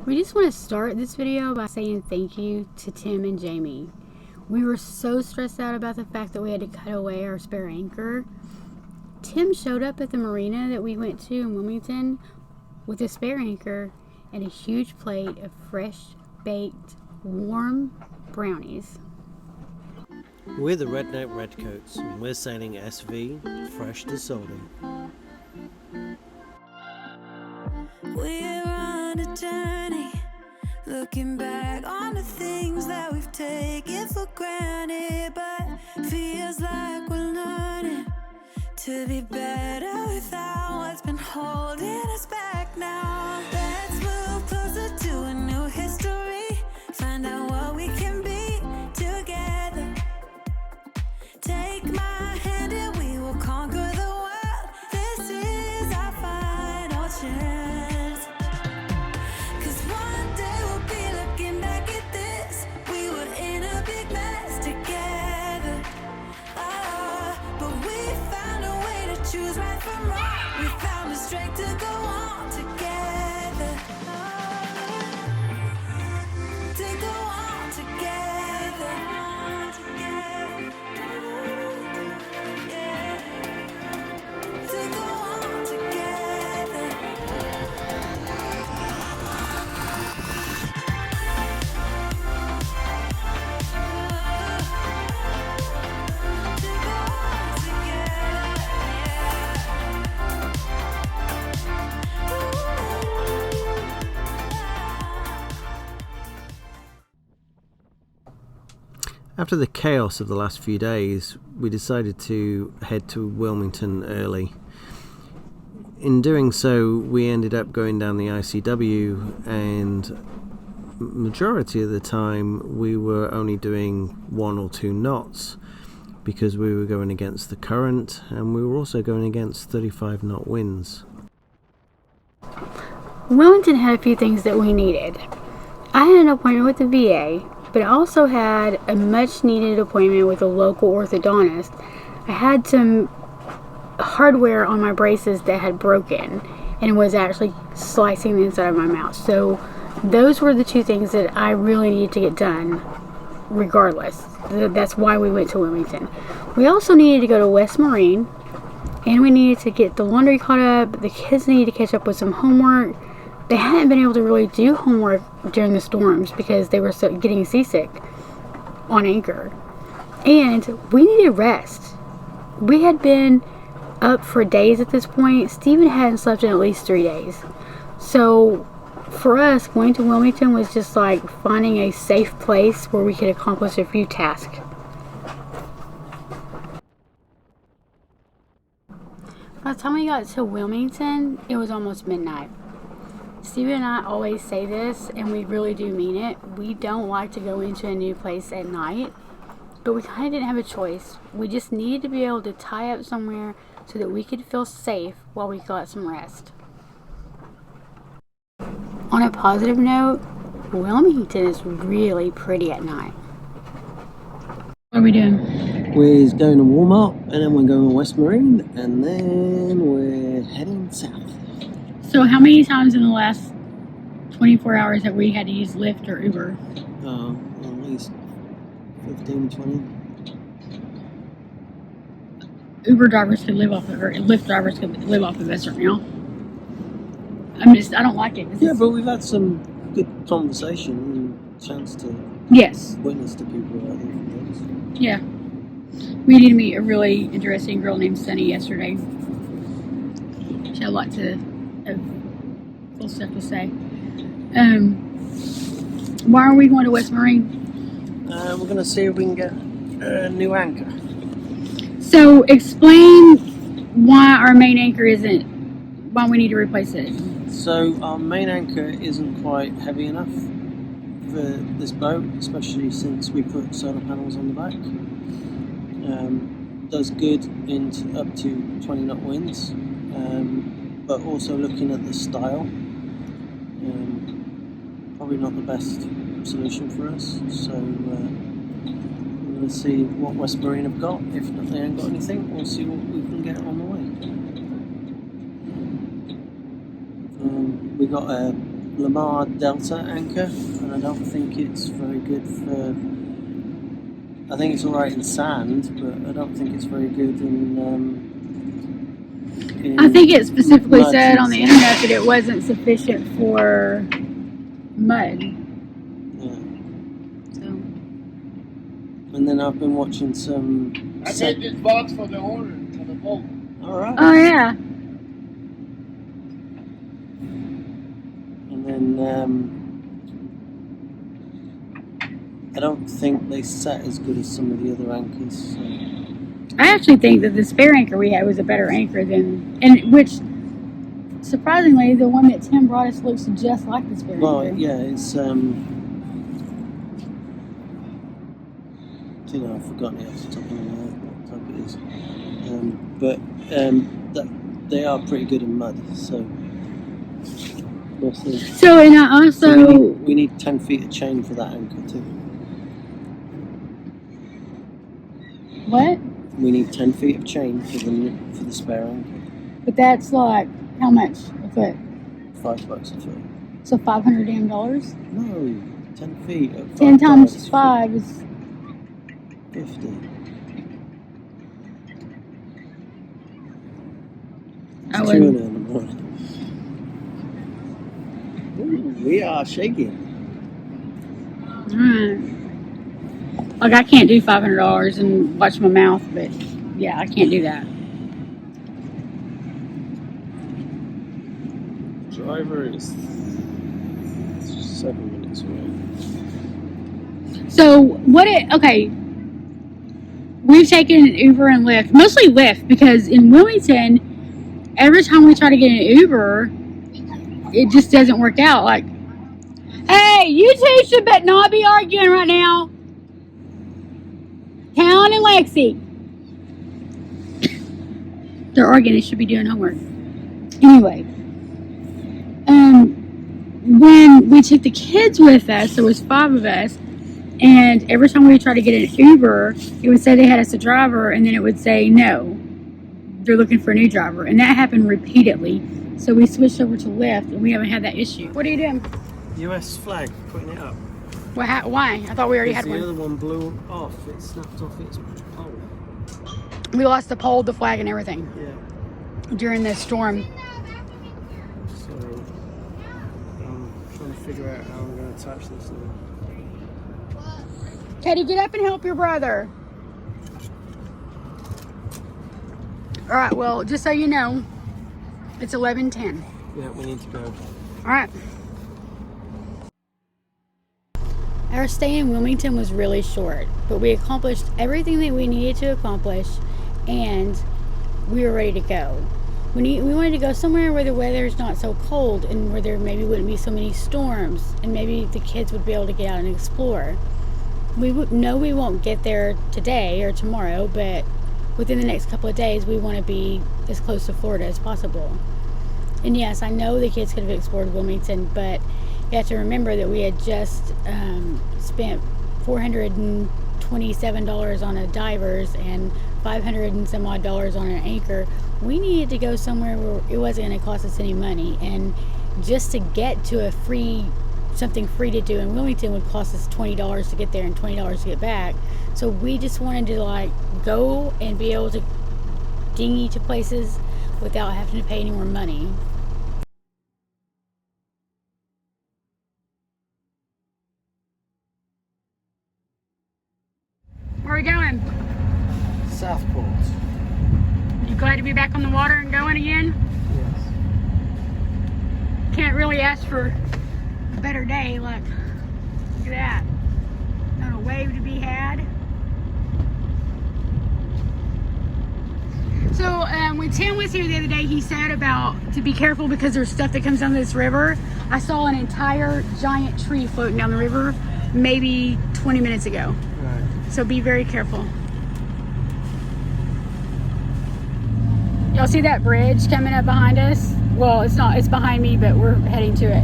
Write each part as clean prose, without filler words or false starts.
We just want to start this video by saying thank you to Tim and Jamie. We were so stressed out about the fact that we had to cut away our spare anchor. Tim showed up at the marina that we went to in Wilmington with a spare anchor and a huge plate of fresh baked warm brownies. We're the Redneck Redcoats, and we're sailing SV fresh to Solden. We're on a journey, looking back on the things that we've taken for granted, but feels like we're learning to be better without what's been holding us back now. Let's move closer to a new history, find out what we can be together. Take my hand and we will conquer the world. This is our final chance. 'Cause one day we'll be looking back at this. We were in a big mess together. But we found a way to choose right from wrong. We found the strength to go on together. To go on together. To go on together. After the chaos of the last few days, we decided to head to Wilmington early. In doing so, we ended up going down the ICW, and majority of the time we were only doing 1 or 2 knots because we were going against the current, and we were also going against 35 knot winds. Wilmington had a few things that we needed. I had an appointment with the VA, but I also had a much needed appointment with a local orthodontist. I had some hardware on my braces that had broken and was actually slicing the inside of my mouth. So those were the 2 things that I really needed to get done regardless. That's why we went to Wilmington. We also needed to go to West Marine, and we needed to get the laundry caught up. The kids needed to catch up with some homework. They hadn't been able to really do homework during the storms because they were getting seasick on anchor. And we needed rest. We had been up for days at this point. Stephen hadn't slept in at least 3 days. So for us, going to Wilmington was just like finding a safe place where we could accomplish a few tasks. By the time we got to Wilmington, it was almost midnight. Stephen and I always say this, and we really do mean it. We don't like to go into a new place at night, but we kind of didn't have a choice. We just needed to be able to tie up somewhere so that we could feel safe while we got some rest. On a positive note, Wilmington is really pretty at night. What are we doing? We're going to Walmart, and then we're going to West Marine, and then we're heading south. So how many times in the last 24 hours have we had to use Lyft or Uber? At least 15, 20. Uber drivers could live off of it, or Lyft drivers could live off of us right now. I don't like it. But we've had some good conversation and chance to Yes. witness to people out there from those. Yeah. We did meet a really interesting girl named Sunny yesterday. She had a lot of cool stuff to say. Why are we going to West Marine? We're going to see if we can get a new anchor. So explain why our main anchor why we need to replace it. So our main anchor isn't quite heavy enough for this boat, especially since we put solar panels on the back. Does good into up to 20 knot winds, but also looking at the style, probably not the best solution for us. So we're going to see what West Marine have got. If they ain't got anything, we'll see what we can get on the way. We got a Lamar Delta anchor, and I don't think it's very good for. I think it's alright in sand, but I don't think it's very good in I think it specifically mud said and on the sand. internet that it wasn't sufficient for mud. Yeah. So And then I've been watching some. I made this box for the owner, for the boat. Alright. oh yeah. And then I don't think they set as good as some of the other anchors. So. I actually think that the spare anchor we had was a better anchor than, and which surprisingly the one that Tim brought us looks just like the spare Well, anchor. yeah, it's I've forgotten it off the top of my head what type it is. But they are pretty good in mud, so we'll see. So, and I also... So we need 10 feet of chain for that anchor too. What? We need 10 feet of chain for the spare anchor. But that's like, how much a foot? $5 a foot. So $500 damn dollars? No, 10 feet at 10 $5 times is 5 is... 50. I It's 2 wouldn't... in the morning. Ooh, we are shaking. Like, I can't do $500 and watch my mouth, but yeah, I can't do that. Driver is 7 minutes away. So, okay, we've taken Uber and Lyft, mostly Lyft, because in Wilmington, every time we try to get an Uber, it just doesn't work out. Like, hey, you two should but not be arguing right now. Town and Lexi. They're arguing, they should be doing homework. Anyway, when we took the kids with us, there was 5 of us, and every time we tried to get an Uber, it would say they had us a driver, and then it would say no, they're looking for a new driver, and that happened repeatedly. So we switched over to Lyft, and we haven't had that issue. What are you doing? US flag, putting it up. Why? I thought we already had The one. other one blew off. It snapped off its pole. We lost the pole, the flag, and everything Yeah. during the storm. So I'm trying to figure out how I'm going to attach this now. Katie, get up and help your brother. All right, well, just so you know, it's 11:10. Yeah, we need to go. All right. Our stay in Wilmington was really short, but we accomplished everything that we needed to accomplish, and we were ready to go. We wanted to go somewhere where the weather is not so cold and where there maybe wouldn't be so many storms, and maybe the kids would be able to get out and explore. We know we won't get there today or tomorrow, but within the next couple of days, we want to be as close to Florida as possible. And yes, I know the kids could have explored Wilmington, but you have to remember that we had just spent $427 on a divers and $500 and some odd dollars on an anchor. We needed to go somewhere where it wasn't going to cost us any money, and just to get to something free to do in Wilmington would cost us $20 to get there and $20 to get back. So we just wanted to like go and be able to dinghy to places without having to pay any more money. Where are we going? Southport. You glad to be back on the water and going again? Yes. Can't really ask for a better day. Look at that. Not a wave to be had. So when Tim was here the other day, he said about to be careful because there's stuff that comes down this river. I saw an entire giant tree floating down the river maybe 20 minutes ago. Right. So be very careful. Y'all see that bridge coming up behind us? Well, it's not, it's behind me, but we're heading to it.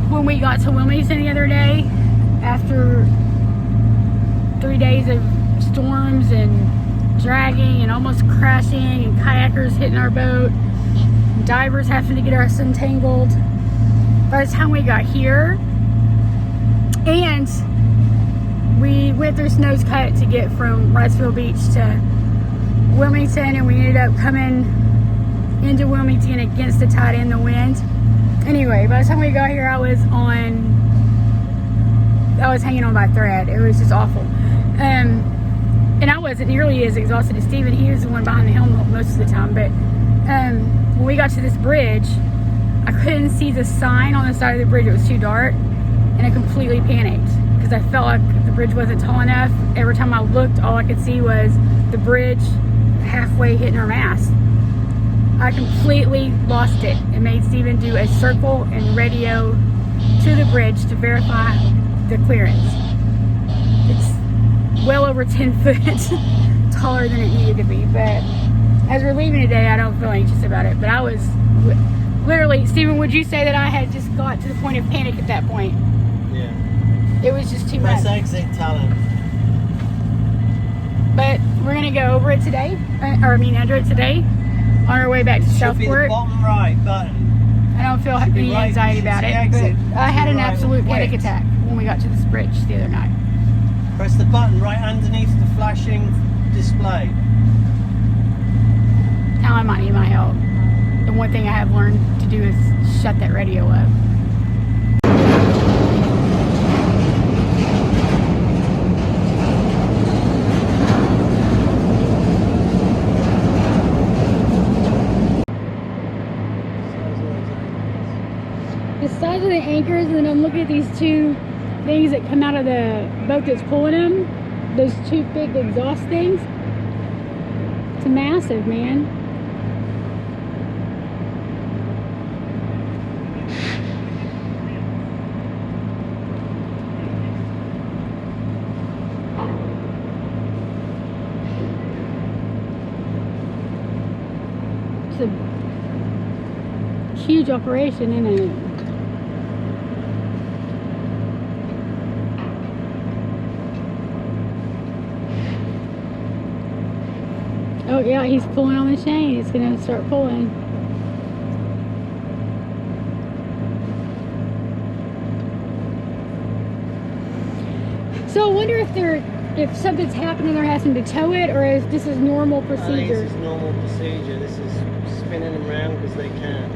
When we got to Wilmington the other day, after 3 days of storms and dragging and almost crashing and kayakers hitting our boat, divers having to get us untangled. By the time we got here, and we went through Snow's Cut to get from Wrightsville Beach to Wilmington, and we ended up coming into Wilmington against the tide and the wind. Anyway, by the time we got here, I was hanging on by a thread. It was just awful. And I wasn't nearly as exhausted as Steven. He was the one behind the helm most of the time. But when we got to this bridge, I couldn't see the sign on the side of the bridge. It was too dark, and I completely panicked because I felt like the bridge wasn't tall enough. Every time I looked, all I could see was the bridge halfway hitting our mast. I completely lost it and made Steven do a circle and radio to the bridge to verify the clearance. It's well over 10 foot taller than it needed to be, but as we're leaving today, I don't feel anxious about it. But I was literally, Steven, would you say that I had just got to the point of panic at that point? Yeah. It was just too Press much. exit, Talon. But we're gonna go over it today, under it today, on our way back to Should be the Southport. bottom right button. I don't feel Should be any right, anxiety you should about see it, exit. but I had Should an be right absolute with panic width. attack when we got to this bridge the other night. Press the button right underneath the flashing display. Now I might need my help. The one thing I have learned to do is shut that radio up. The size of the anchors, and then I'm looking at these two things that come out of the boat that's pulling them. Those two big exhaust things. It's massive, man. It's a huge operation, isn't it? Oh yeah, he's pulling on the chain. He's gonna start pulling. So I wonder if something's happening, they're having to tow it, or if this is normal I think procedure. this is normal procedure. This is spinning them around because they can't.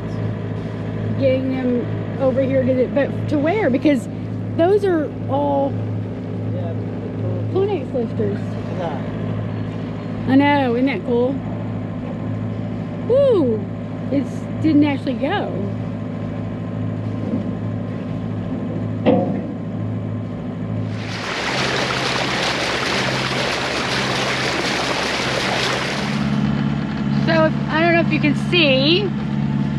Getting them over here to the, but to where? Because those are all Yeah, Conex lifters. look at that. I know, isn't that cool? Woo! It didn't actually go. So, I don't know if you can see,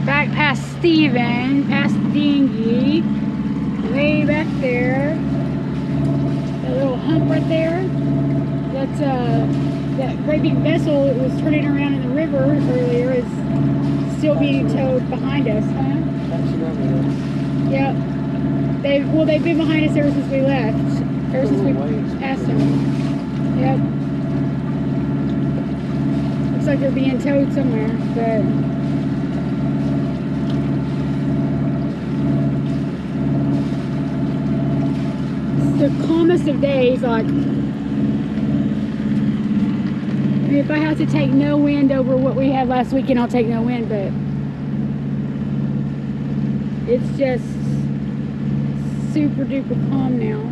back past Steven, past the dinghy, way back there, that little hump right there, that's that great big vessel that was turning around in the river earlier is still being towed behind us, huh? Catching up with us. Yep. They've been behind us ever since we left. Ever since we passed them. Yep. Looks like they're being towed somewhere, but it's the calmest of days, like if I have to take no wind over what we had last weekend, I'll take no wind, but it's just super duper calm now.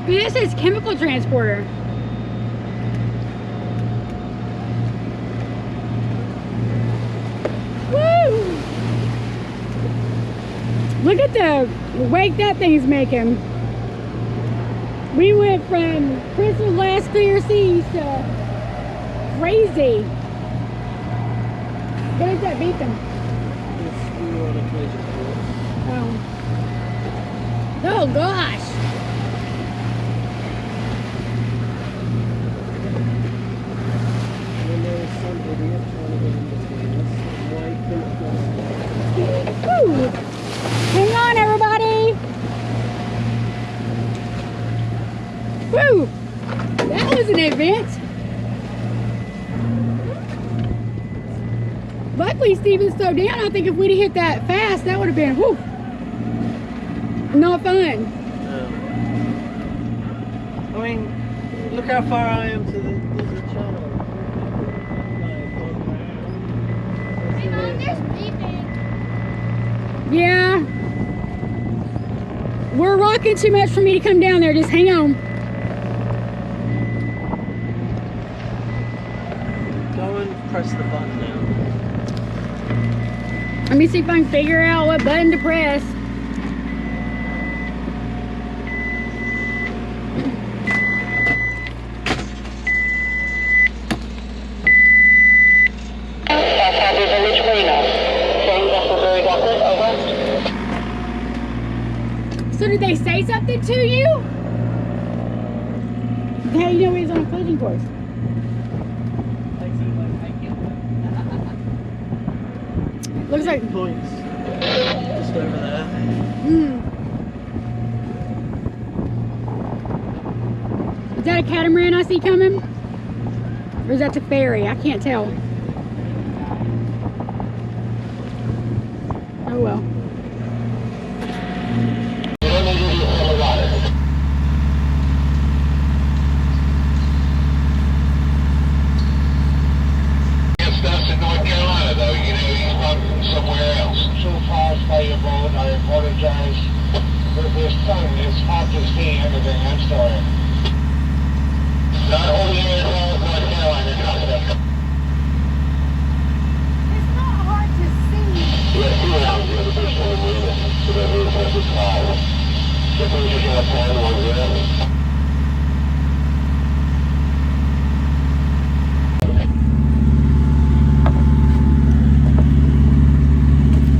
This is chemical transporter. Woo! Look at the wake that thing's making. We went from crystal glass clear seas to crazy. What is that beeping? We were on a collision course. Oh gosh. And then Woo! Hang on, everybody! Woo! That was an event. Luckily, Steven slowed down. I think if we'd have hit that fast, that would have been, whoo, not fun. I mean, look how far I am to the channel. Yeah. We're rocking too much for me to come down there. Just hang on. Go and press the button now. Let me see if I can figure out what button to press. So did they say something to you? How do you know he was on a collision course? Looks like Points. Just over there. Is that a catamaran I see coming? Or is that the ferry? I can't tell. Oh well. Somewhere else. So far, stay aboard. I apologize for this time. It's hard to see everything. I'm sorry. Not only in North Carolina, It's not hard to see. yes, you are the other person in the room. So that means that was fine. So please just have time on that.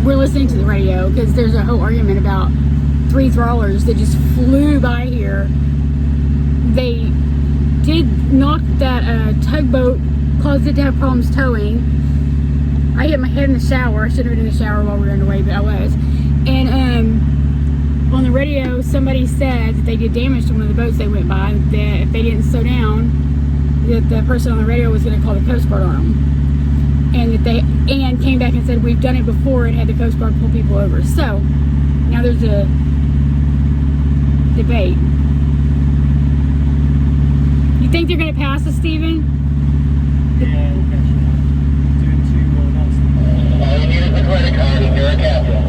We're listening to the radio because there's a whole argument about 3 trawlers that just flew by here. They did knock that tugboat, caused it to have problems towing. I hit my head in the shower. I shouldn't have been in the shower while we were underway, but I was. And on the radio, somebody said that they did damage to one of the boats they went by, that if they didn't slow down, that the person on the radio was going to call the Coast Guard on them. And that they came back and said we've done it before and had the Coast Guard pull people over. So now there's a debate. You think they're going to pass us, Steven? Yeah, we'll catch it up. Doing 2 more knots. All you need is a credit card and you're a captain.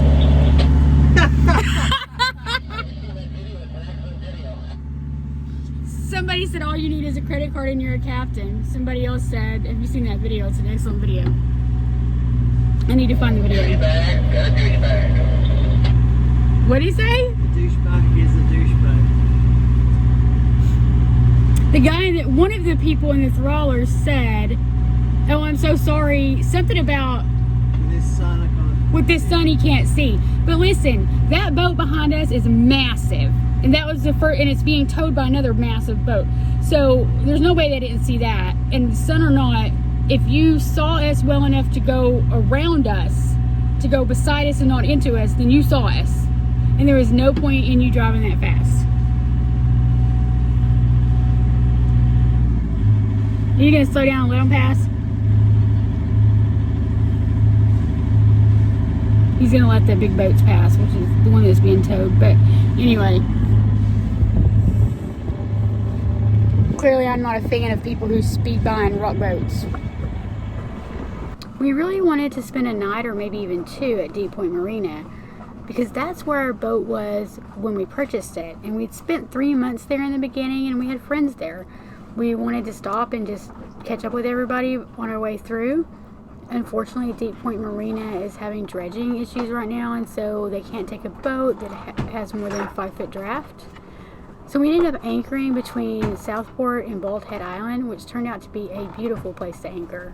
Somebody said all you need is a credit card and you're a captain. Somebody else said, have you seen that video? It's an excellent video. I need to find the video. Douchebag, got a douchebag. What did he say? The douchebag is a douchebag. The guy that, one of the people in the trawlers said, oh, I'm so sorry, something about With this sun, I can't. with this sun he can't see. But listen, that boat behind us is massive. And that was the first, and it's being towed by another massive boat. So there's no way they didn't see that. And sun or not, if you saw us well enough to go around us, to go beside us and not into us, then you saw us. And there was no point in you driving that fast. Are you gonna slow down and let them pass? He's gonna let the big boats pass, which is the one that's being towed. But anyway, clearly I'm not a fan of people who speed by in rock boats. We really wanted to spend a night or maybe even 2 at Deep Point Marina because that's where our boat was when we purchased it. And we'd spent 3 months there in the beginning and we had friends there. We wanted to stop and just catch up with everybody on our way through. Unfortunately, Deep Point Marina is having dredging issues right now, and so they can't take a boat that has more than a 5-foot draft. So we ended up anchoring between Southport and Bald Head Island, which turned out to be a beautiful place to anchor.